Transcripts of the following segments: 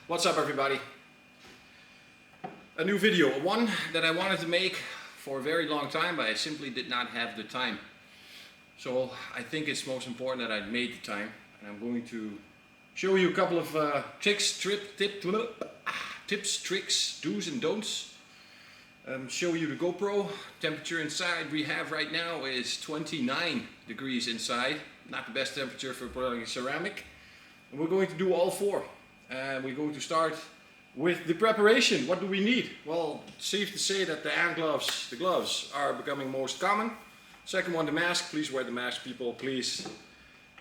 What's up everybody? A new video, one that I wanted to make for a very long time, but I simply did not have the time. So I think it's most important that I made the time, and I'm going to show you a couple of tips, tricks, do's and don'ts. Show you the GoPro. Temperature inside we have right now is 29 degrees inside. Not the best temperature for putting ceramic. And we're going to do all four. We're going to start with the preparation. What do we need? Well, it's safe to say that the hand gloves, the gloves are becoming most common. Second one, the mask. Please wear the mask, people, please.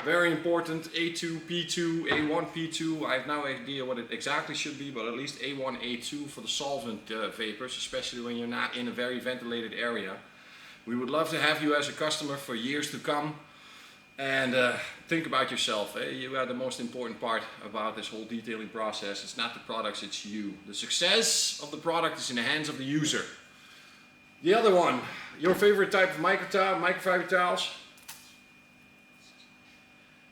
Very important, A2, P2, A1, P2. I have no idea what it exactly should be, but at least A1, A2 for the solvent vapors, especially when you're not in a very ventilated area. We would love to have you as a customer for years to come. And think about yourself. You are the most important part about this whole detailing process. It's not the products, it's you. The success of the product is in the hands of the user. The other one, your favorite type of microfiber towels.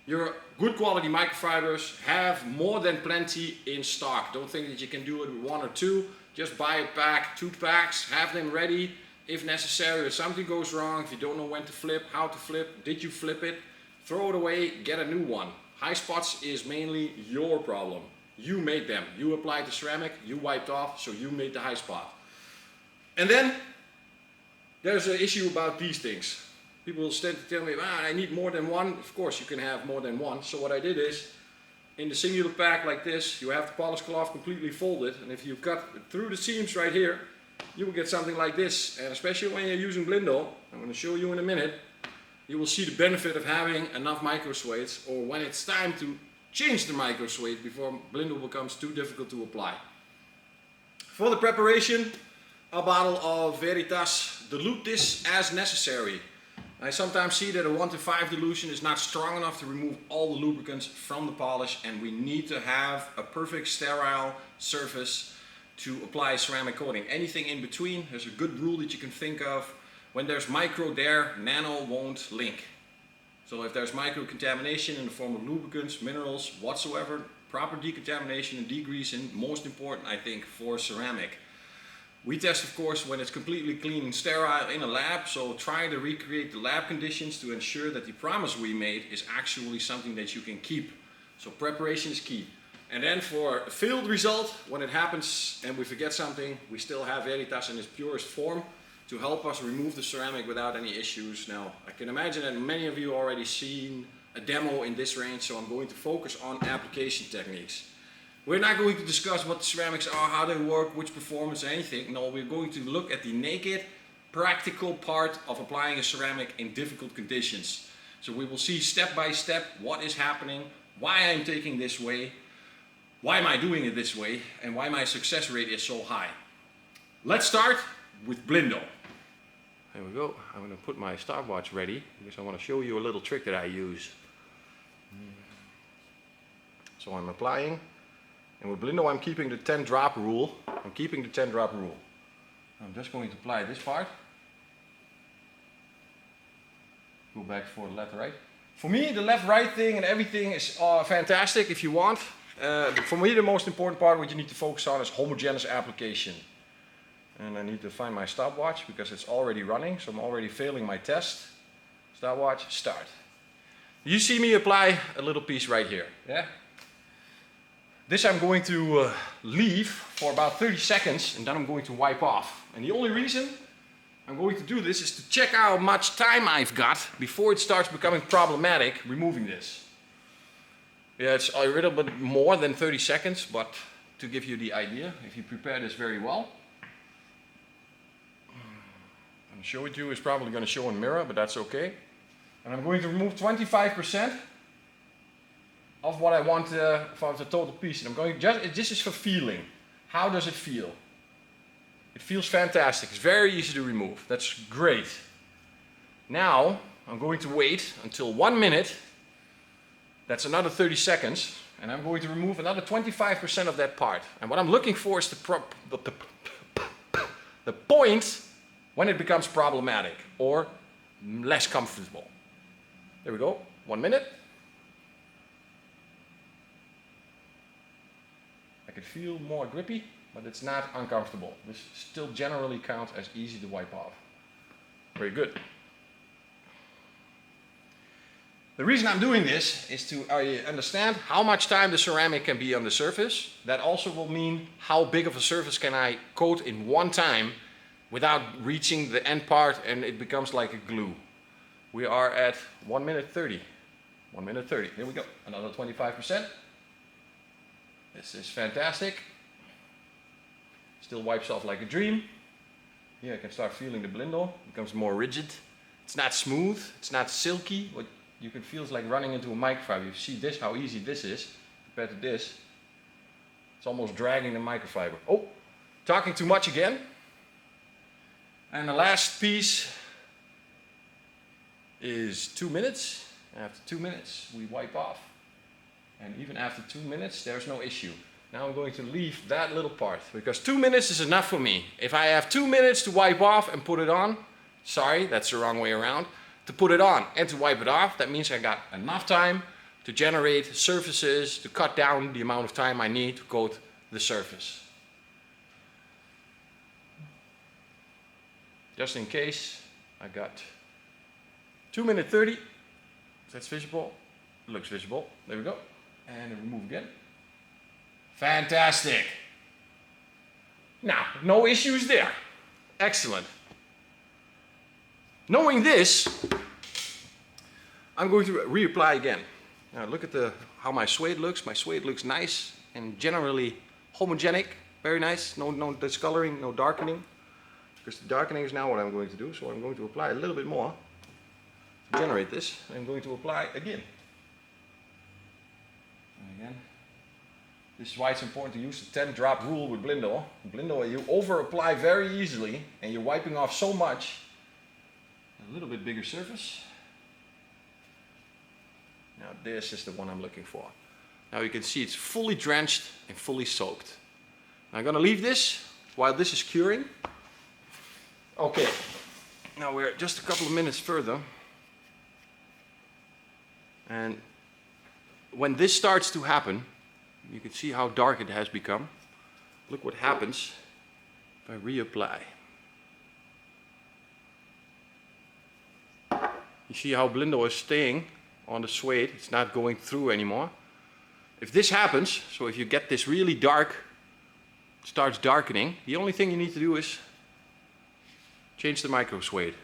Your good quality microfibers have more than plenty in stock. Don't think that you can do it with one or two. Just buy a pack, 2 packs, have them ready. If necessary, if something goes wrong, if you don't know when to flip, how to flip, did you flip it? Throw it away, get a new one. High spots is mainly your problem. You made them. You applied the ceramic, you wiped off, so you made the high spot. And then there's an issue about these things. People will tend to tell me, I need more than one. Of course you can have more than one. So what I did is, in the singular pack like this, you have the polish cloth completely folded. And if you cut through the seams right here, you will get something like this. And especially when you're using Blindo, I'm going to show you in a minute, you will see the benefit of having enough micro suedes, or when it's time to change the micro suede before Blindo becomes too difficult to apply. For the preparation, a bottle of Veritas. Dilute this as necessary. I sometimes see that a 1 to 5 dilution is not strong enough to remove all the lubricants from the polish, and we need to have a perfect sterile surface to apply a ceramic coating. Anything in between, there's a good rule that you can think of. When there's micro there, nano won't link. So if there's micro contamination in the form of lubricants, minerals, whatsoever, proper decontamination and degreasing, most important I think for ceramic. We test of course when it's completely clean and sterile in a lab, so try to recreate the lab conditions to ensure that the promise we made is actually something that you can keep. So preparation is key. And then for a failed result, when it happens and we forget something, we still have Veritas in its purest form to help us remove the ceramic without any issues. Now, I can imagine that many of you already seen a demo in this range, so I'm going to focus on application techniques. We're not going to discuss what the ceramics are, how they work, which performance, anything. No, we're going to look at the naked, practical part of applying a ceramic in difficult conditions. So we will see step by step what is happening, why I'm taking this way, why am I doing it this way, and why my success rate is so high. Let's start with Blindo. There we go. I'm going to put my stopwatch ready because I want to show you a little trick that I use. So I'm applying, and with Blindo I'm keeping the 10 drop rule. I'm just going to apply this part. Go back for the left right. For me the left right thing and everything is fantastic if you want. For me the most important part what you need to focus on is homogeneous application. And I need to find my stopwatch because it's already running, so I'm already failing my test. Stopwatch, start. You see me apply a little piece right here. Yeah? This I'm going to leave for about 30 seconds and then I'm going to wipe off. And the only reason I'm going to do this is to check how much time I've got before it starts becoming problematic removing this. Yeah, it's a little bit more than 30 seconds, but to give you the idea, if you prepare this very well. I'm show it to you is probably going to show in mirror, but that's okay. And I'm going to remove 25% of what I want for the total piece. And I'm going this is for feeling. How does it feel? It feels fantastic. It's very easy to remove. That's great. Now I'm going to wait until 1 minute. That's another 30 seconds. And I'm going to remove another 25% of that part. And what I'm looking for is the point when it becomes problematic or less comfortable. There we go, 1 minute. can feel more grippy, but it's not uncomfortable. This still generally counts as easy to wipe off. Very good. The reason I'm doing this is to understand how much time the ceramic can be on the surface. That also will mean how big of a surface can I coat in one time without reaching the end part and it becomes like a glue. We are at 1 minute 30. 1 minute 30. Here we go. Another 25%. This is fantastic. Still wipes off like a dream. Here I can start feeling the Blindo. It becomes more rigid. It's not smooth. It's not silky. What you can feel is like running into a microfiber. You see this, how easy this is compared to this. It's almost dragging the microfiber. Oh, talking too much again. And the last piece is 2 minutes. After 2 minutes, we wipe off. And even after 2 minutes, there's no issue. Now I'm going to leave that little part because 2 minutes is enough for me. If I have 2 minutes to wipe off and put it on, sorry, that's the wrong way around. To put it on and to wipe it off, that means I got enough time to generate surfaces, to cut down the amount of time I need to coat the surface. Just in case, I got 2 minute 30. That's visible. Looks visible. There we go. And remove again. Fantastic. Now, no issues there. Excellent. Knowing this, I'm going to reapply again. Now look at how my suede looks. My suede looks nice and generally homogenic. Very nice. No discoloring, no darkening. Because the darkening is now what I'm going to do. So I'm going to apply a little bit more to generate this. I'm going to apply again. And again. This is why it's important to use the 10 drop rule with Blindo. Blindo, you over apply very easily and you're wiping off so much. A little bit bigger surface. Now this is the one I'm looking for. Now you can see it's fully drenched and fully soaked. I'm going to leave this while this is curing. Okay, now we're just a couple of minutes further. And when this starts to happen, you can see how dark it has become. Look what happens if I reapply. You see how Blindo is staying on the suede, it's not going through anymore. If this happens, so if you get this really dark, starts darkening, the only thing you need to do is change the micro suede.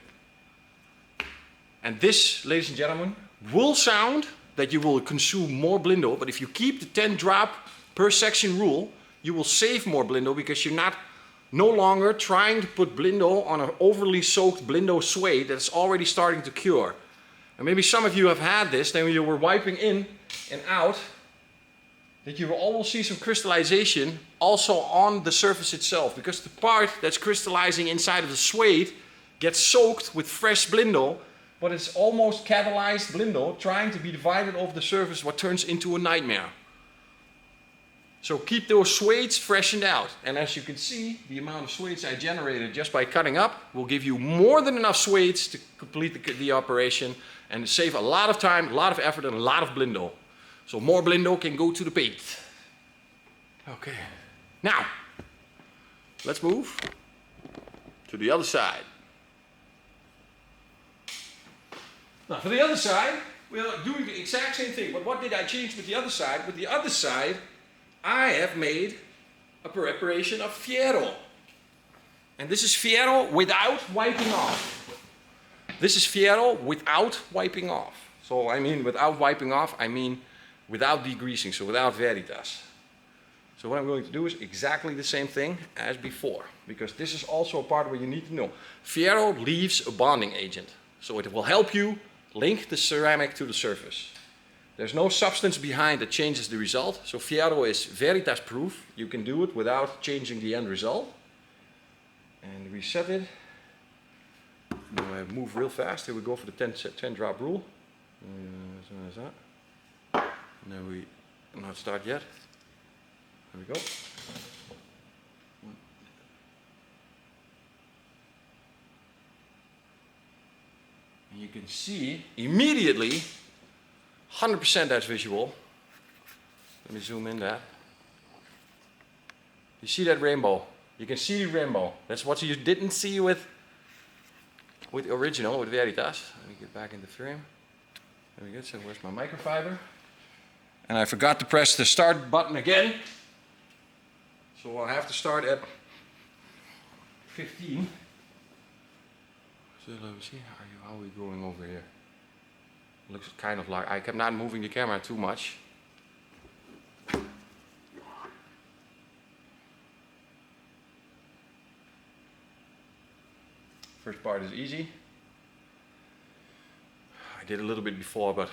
And this, ladies and gentlemen, will sound that you will consume more Blindo, but if you keep the 10 drop per section rule, you will save more Blindo because you're no longer trying to put Blindo on an overly soaked Blindo suede that's already starting to cure. And maybe some of you have had this, then when you were wiping in and out, that you will almost see some crystallization also on the surface itself, because the part that's crystallizing inside of the suede gets soaked with fresh Blindo, but it's almost catalyzed Blindo trying to be divided over the surface, what turns into a nightmare. So keep those suedes freshened out. And as you can see, the amount of suedes I generated just by cutting up will give you more than enough suedes to complete the operation and save a lot of time, a lot of effort, and a lot of Blindo. So more Blindo can go to the paint. Okay. Now, let's move to the other side. Now for the other side, we are doing the exact same thing. But what did I change with the other side? With the other side, I have made a preparation of Fiero. And this is Fiero without wiping off. This is Fiero without wiping off. So I mean without wiping off, I mean without degreasing, so without Veritas. So what I'm going to do is exactly the same thing as before, because this is also a part where you need to know. Fiero leaves a bonding agent, so it will help you link the ceramic to the surface. There's no substance behind that changes the result, so Fiero is Veritas proof. You can do it without changing the end result. And reset it. Now I move real fast. Here we go for the 10 drop rule. Now we not start yet. There we go. And you can see immediately 100% that's visual. Let me zoom in that. You see that rainbow? You can see the rainbow. That's what you didn't see with original, with Veritas. Let me get back in the frame. There we go. So where's my microfiber? And I forgot to press the start button again. So I'll have to start at 15. So let me see, how are we going over here? Looks kind of like, I kept not moving the camera too much. First part is easy. I did a little bit before, but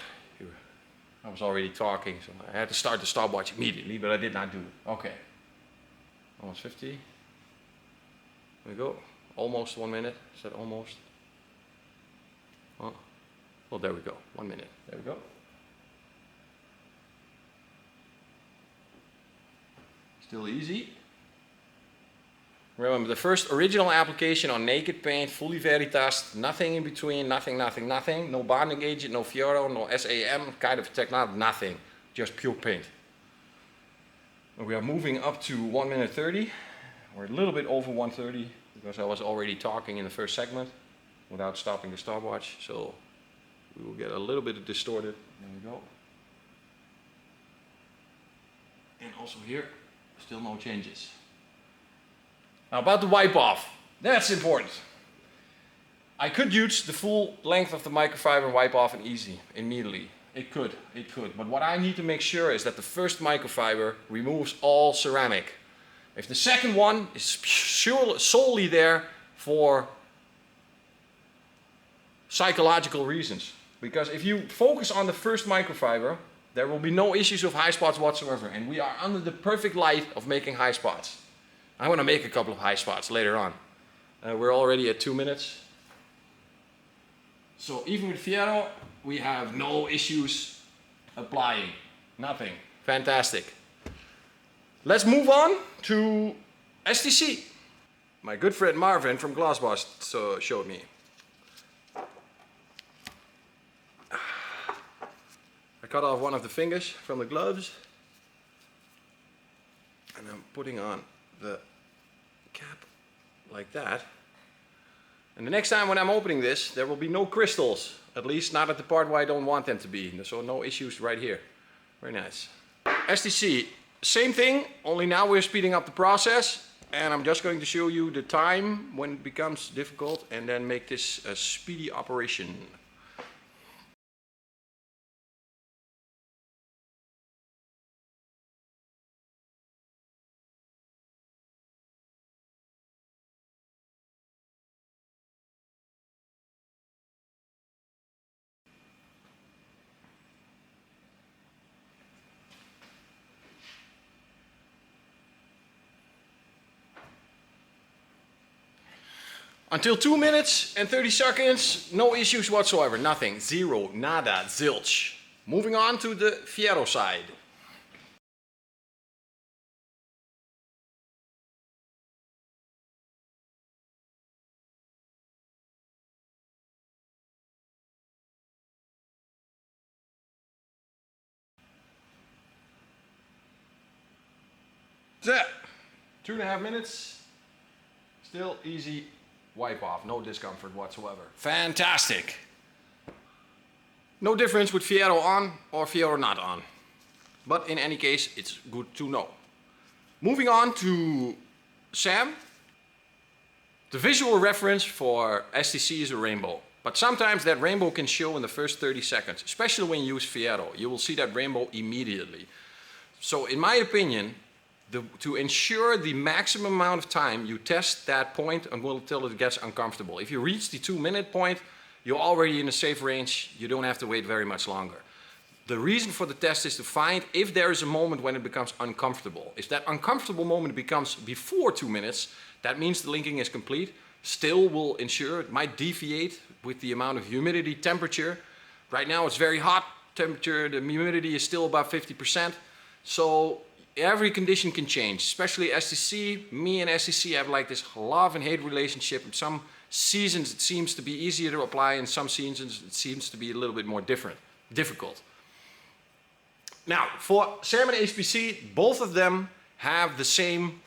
I was already talking, so I had to start the stopwatch immediately, but I did not do it. Okay. Almost 50. There we go. Almost 1 minute. Is that almost? Oh. Well, there we go. 1 minute. There we go. Still easy. Remember, the first original application on naked paint, fully Veritas, nothing in between, nothing. No bonding agent, no Fiero, no SAM kind of technology, nothing. Just pure paint. And we are moving up to 1 minute 30. We're a little bit over 1:30 because I was already talking in the first segment without stopping the stopwatch. So we will get a little bit distorted. There we go. And also here, still no changes. Now about the wipe off, that's important. I could use the full length of the microfiber and wipe off immediately. It could, but what I need to make sure is that the first microfiber removes all ceramic. If the second one is solely there for psychological reasons. Because if you focus on the first microfiber, there will be no issues of high spots whatsoever. And we are under the perfect light of making high spots. I want to make a couple of high spots later on. We're already at 2 minutes. So even with Fiero, we have no issues applying. Nothing. Fantastic. Let's move on to STC. My good friend Marvin from Glassboss showed me. I cut off one of the fingers from the gloves. And I'm putting on the cap like that. And the next time when I'm opening this, there will be no crystals. At least not at the part where I don't want them to be. So no issues right here. Very nice. STC, same thing, only now we're speeding up the process. And I'm just going to show you the time when it becomes difficult and then make this a speedy operation. Until 2 minutes and 30 seconds, no issues whatsoever, nothing, zero, nada, zilch. Moving on to the Fiero side. That's it. 2.5 minutes, still easy. Wipe off, no discomfort whatsoever. Fantastic. No difference with Fiero on or Fiero not on. But in any case, it's good to know. Moving on to SAM. The visual reference for STC is a rainbow. But sometimes that rainbow can show in the first 30 seconds, especially when you use Fiero. You will see that rainbow immediately. So in my opinion, to ensure the maximum amount of time, you test that point until it gets uncomfortable. If you reach the 2 minute point, you're already in a safe range. You don't have to wait very much longer. The reason for the test is to find if there is a moment when it becomes uncomfortable. If that uncomfortable moment becomes before 2 minutes, that means the linking is complete. Still will ensure, it might deviate with the amount of humidity, temperature. Right now it's very hot temperature, the humidity is still about 50%. So every condition can change, especially STC. Me and STC have like this love and hate relationship. In some seasons it seems to be easier to apply, in some seasons it seems to be a little bit more difficult. Now, for SAM and HPC, both of them have the same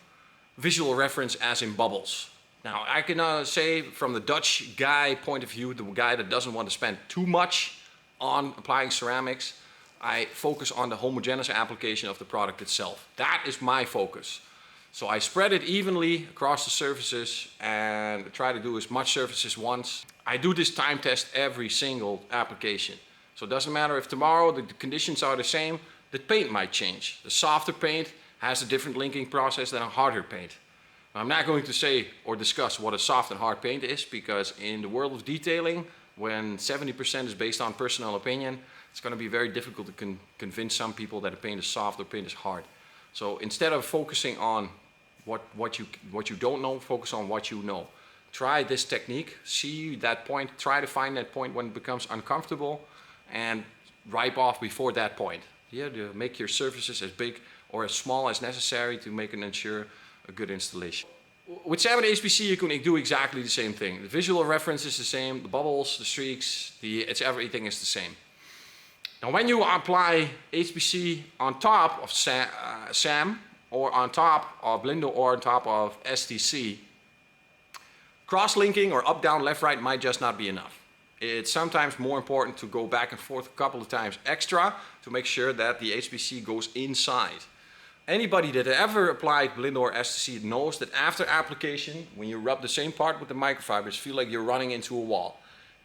visual reference as in bubbles. Now I can say from the Dutch guy point of view, the guy that doesn't want to spend too much on applying ceramics, I focus on the homogeneous application of the product itself. That is my focus. So I spread it evenly across the surfaces and try to do as much surfaces once. I do this time test every single application. So it doesn't matter if tomorrow the conditions are the same, the paint might change. The softer paint has a different linking process than a harder paint. I'm not going to say or discuss what a soft and hard paint is, because in the world of detailing, when 70% is based on personal opinion, it's going to be very difficult to convince some people that a paint is soft or paint is hard. So instead of focusing on what you don't know, focus on what you know. Try this technique, see that point, try to find that point when it becomes uncomfortable and wipe off before that point. Yeah, to make your surfaces as big or as small as necessary to make and ensure a good installation. With salmon HPC you can do exactly the same thing. The visual reference is the same, the bubbles, the streaks, everything is the same. Now when you apply HPC on top of SAM or on top of Blindo or on top of STC, cross-linking or up, down, left, right might just not be enough. It's sometimes more important to go back and forth a couple of times extra to make sure that the HPC goes inside. Anybody that ever applied Blindo or STC knows that after application, when you rub the same part with the microfibers, feel like you're running into a wall.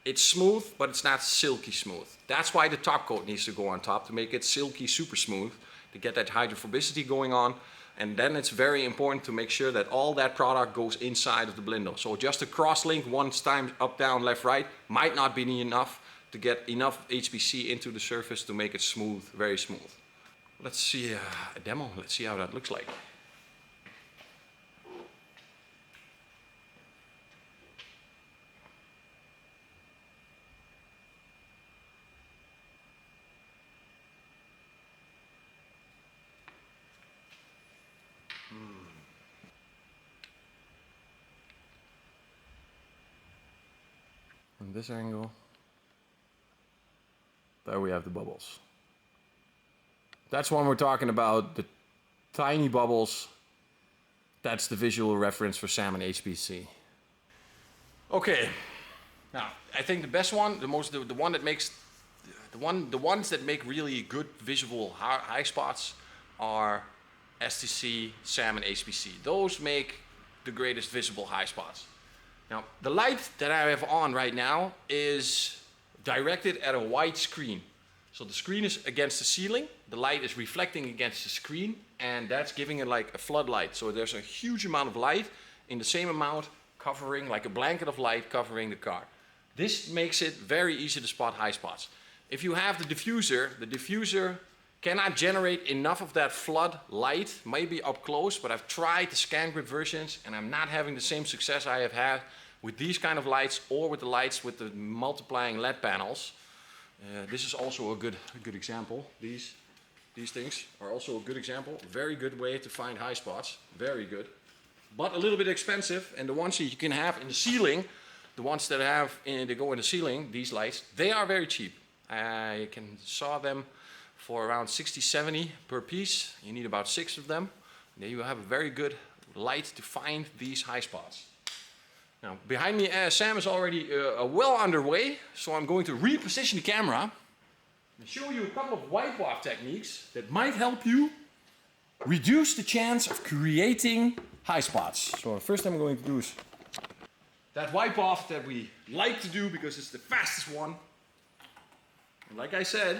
It's smooth, but it's not silky smooth. That's why the top coat needs to go on top, to make it silky, super smooth, to get that hydrophobicity going on. And then it's very important to make sure that all that product goes inside of the Blindo. So just a cross-link once time up, down, left, right might not be enough to get enough HPC into the surface to make it smooth, very smooth. Let's see a demo. Let's see how that looks like. From this angle, there we have the bubbles. That's when we're talking about the tiny bubbles. That's the visual reference for salmon HPC. Okay, now I think the best one, the one that makes the ones that make really good visual high spots are STC, SAM, and HPC. Those make the greatest visible high spots. Now, the light that I have on right now is directed at a white screen. So the screen is against the ceiling, the light is reflecting against the screen, and that's giving it like a floodlight. So there's a huge amount of light in the same amount covering, like a blanket of light covering the car. This makes it very easy to spot high spots. If you have the diffuser cannot generate enough of that flood light, maybe up close, but I've tried the scan grip versions and I'm not having the same success I have had with these kind of lights or with the lights with the multiplying LED panels. This is also a good example. These things are also a good example. Very good way to find high spots. Very good. But a little bit expensive. And the ones that you can have in the ceiling, the ones that they go in the ceiling, these lights, they are very cheap. I saw them for around 60-70 per piece. You need about 6 of them. And then you have a very good light to find these high spots. Now, behind me, Sam is already well underway, so I'm going to reposition the camera and show you a couple of wipe-off techniques that might help you reduce the chance of creating high spots. So the first thing I'm going to do is that wipe-off that we like to do because it's the fastest one. And like I said,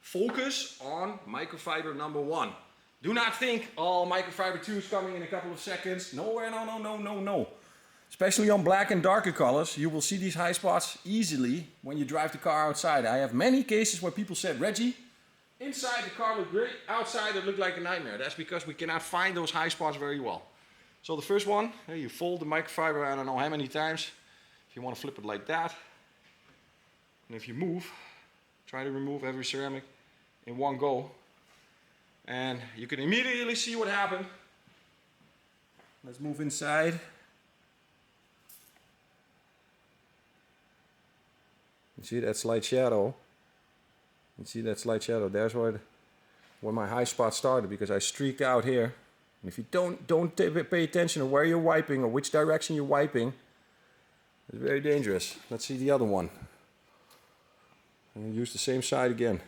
focus on microfiber number 1. Do not think, oh, microfiber 2 is coming in a couple of seconds. No. Especially on black and darker colors, you will see these high spots easily when you drive the car outside. I have many cases where people said, Reggie, inside the car looked great, outside it looked like a nightmare. That's because we cannot find those high spots very well. So the first one, you fold the microfiber, I don't know how many times. If you want to flip it like that. And if you move, try to remove every ceramic in one go. And you can immediately see what happened. Let's move inside. You see that slight shadow? You see that slight shadow? There's where my high spot started because I streaked out here And if you don't pay attention to where you're wiping or which direction you're wiping, it's very dangerous. Let's see the other one. I'm going to use the same side again.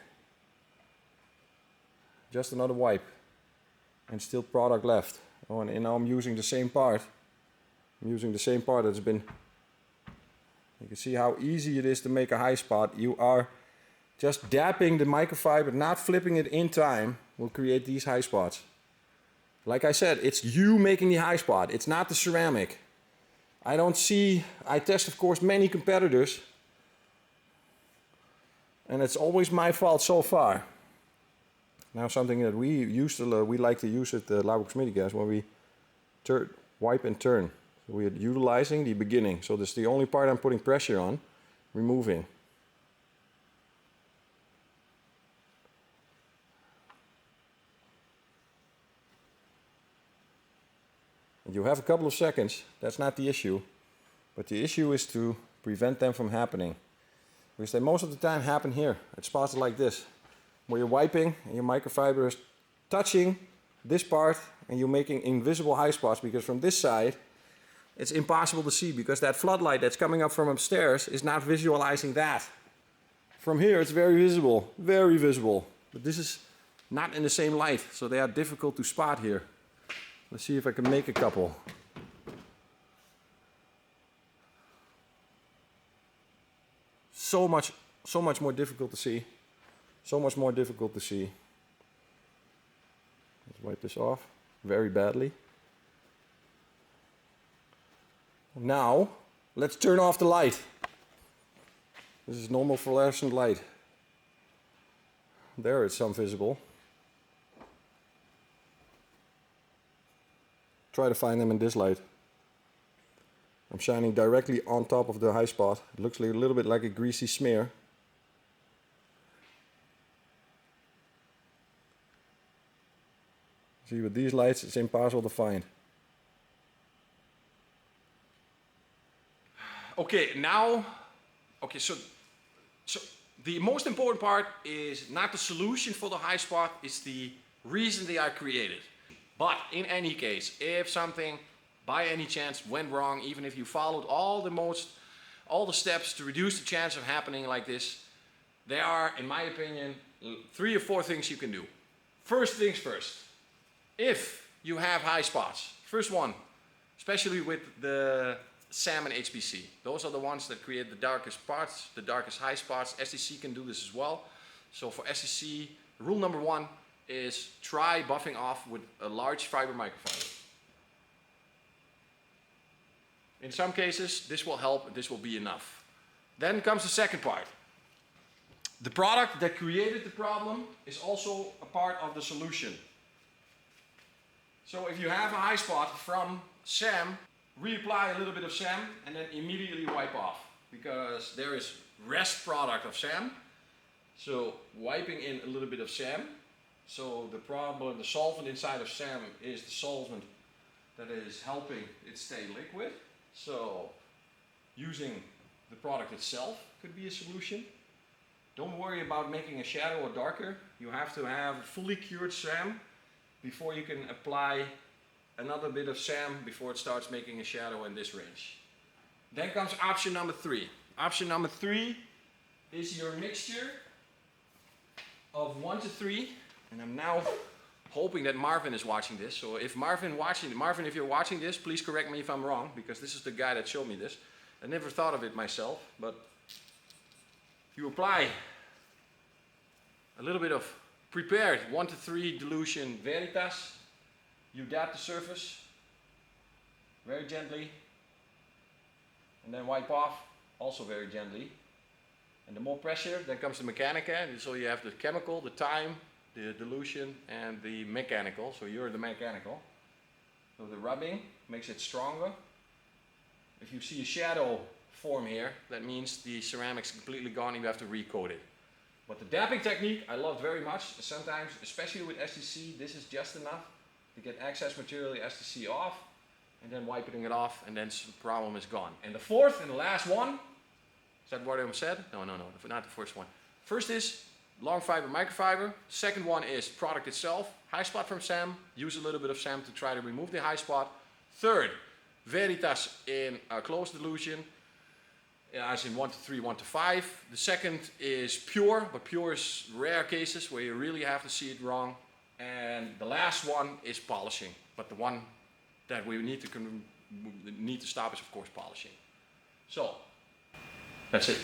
Just another wipe. And still product left. Oh, and now I'm using the same part. I'm using the same part that's been... You can see how easy it is to make a high spot. You are just dapping the microfiber, not flipping it in time, will create these high spots. Like I said, it's you making the high spot. It's not the ceramic. I test of course many competitors. And it's always my fault so far. Now something that we like to use at Labocosmetica is when we wipe and turn. So we are utilizing the beginning. So this is the only part I'm putting pressure on, removing. And you have a couple of seconds, that's not the issue. But the issue is to prevent them from happening. Because they most of the time happen here, at spots like this. Where you're wiping and your microfiber is touching this part and you're making invisible high spots, because from this side it's impossible to see, because that floodlight that's coming up from upstairs is not visualizing that. From here it's very visible, but this is not in the same light, so they are difficult to spot here. Let's see if I can make a couple. So much more difficult to see. So much more difficult to see. Let's wipe this off very badly. Now, let's turn off the light. This is normal fluorescent light. There it's some visible. Try to find them in this light. I'm shining directly on top of the high spot. It looks like a little bit like a greasy smear. See, with these lights it's impossible to find. So the most important part is not the solution for the high spot, it's the reason they are created. But in any case, if something by any chance went wrong, even if you followed all the steps to reduce the chance of happening like this, there are, in my opinion, 3 or 4 things you can do. First things first, if you have high spots, first one, especially with the SAM and HPC, those are the ones that create the darkest parts, the darkest high spots. STC can do this as well. So for STC, rule number 1 is try buffing off with a large fiber microfiber. In some cases, this will help, this will be enough. Then comes the second part. The product that created the problem is also a part of the solution. So if you have a high spot from SAM, reapply a little bit of SAM and then immediately wipe off, because there is rest product of SAM. So wiping in a little bit of SAM. So the problem, the solvent inside of SAM is the solvent that is helping it stay liquid. So using the product itself could be a solution. Don't worry about making a shadow or darker. You have to have fully cured SAM before you can apply another bit of SAM before it starts making a shadow in this range. Then comes option number 3. Option number 3 is your mixture of 1 to 3. And I'm now hoping that Marvin is watching this. So if Marvin, if you're watching this, please correct me if I'm wrong, because this is the guy that showed me this. I never thought of it myself, but you apply a little bit of prepared 1 to 3 dilution Veritas. You dab the surface very gently and then wipe off also very gently. And the more pressure, then comes the Mechanica. So you have the chemical, the time, the dilution and the mechanical. So you're the mechanical. So the rubbing makes it stronger. If you see a shadow form here, that means the ceramic's completely gone and you have to recoat it. But the dabbing technique I love very much. Sometimes, especially with STC, this is just enough to get excess material, the STC off, and then wiping it off, and then the problem is gone. And the fourth and the last one, is that what I said? No, not the first one. First is long fiber microfiber. Second one is product itself, high spot from SAM. Use a little bit of SAM to try to remove the high spot. Third, Veritas in closed dilution, as in 1 to 3, 1 to 5. The second is pure, but pure is rare cases where you really have to see it wrong. And the last one is polishing, but the one that we need to stop is of course polishing. So that's it.